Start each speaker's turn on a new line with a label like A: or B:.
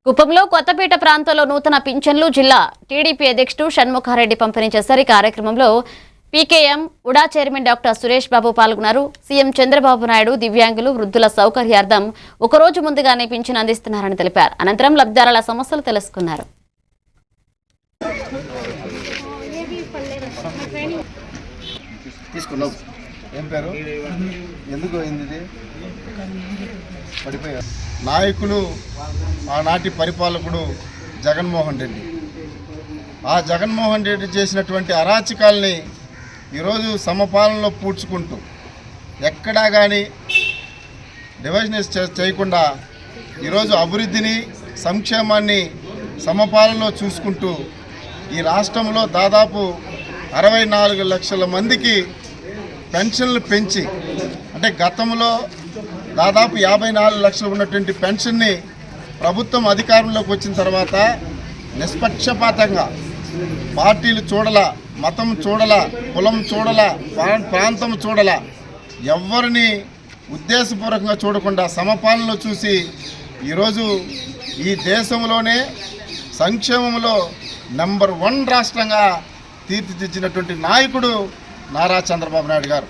A: కుప్పంలో కొత్తపేట ప్రాంతంలో నూతన పింఛన్లు జిల్లా టీడీపీ అధ్యక్షుడు షణ్ముఖారెడ్డి పంపిణీ చేశారు. ఈ కార్యక్రమంలో PKM UDA chairman doctor Suresh Babu పాల్గొన్నారు. సీఎం చంద్రబాబు నాయుడు దివ్యాంగులు, వృద్ధుల సౌకర్యార్థం ఒకరోజు ముందుగానే పింఛన్ అందిస్తున్నారని తెలిపారు. అనంతరం లబ్ధిదారుల సమస్యలు తెలుసుకున్నారు.
B: ఏం పేరు, ఎందుకు అయింది? పడిపోయా నాయకులు ఆనాటి పరిపాలకుడు జగన్మోహన్ రెడ్డి. ఆ జగన్మోహన్ రెడ్డి చేసినటువంటి అరాచకాల్ని ఈరోజు సమపాలనలో పూడ్చుకుంటూ ఎక్కడా కానీ డివిజనైజ్ చేయకుండా ఈరోజు అభివృద్ధిని, సంక్షేమాన్ని సమపాలనలో చూసుకుంటూ ఈ రాష్ట్రంలో దాదాపు 64 లక్షల మందికి పెన్షన్లు పెంచి, అంటే గతంలో దాదాపు 54 లక్షలు ఉన్నటువంటి పెన్షన్ని ప్రభుత్వం అధికారంలోకి వచ్చిన తర్వాత నిష్పక్షపాతంగా పార్టీలు చూడాల, మతం చూడాల, కులం చూడాల, ప్రాంతం చూడాల, ఎవరిని ఉద్దేశపూర్వకంగా చూడకుండా సమపాలనలో చూసి ఈరోజు ఈ దేశంలోనే సంక్షేమంలో నంబర్ 1 రాష్ట్రంగా తీర్చిదిద్దినటువంటి నాయకుడు నారా చంద్రబాబు నాయుడు గారు.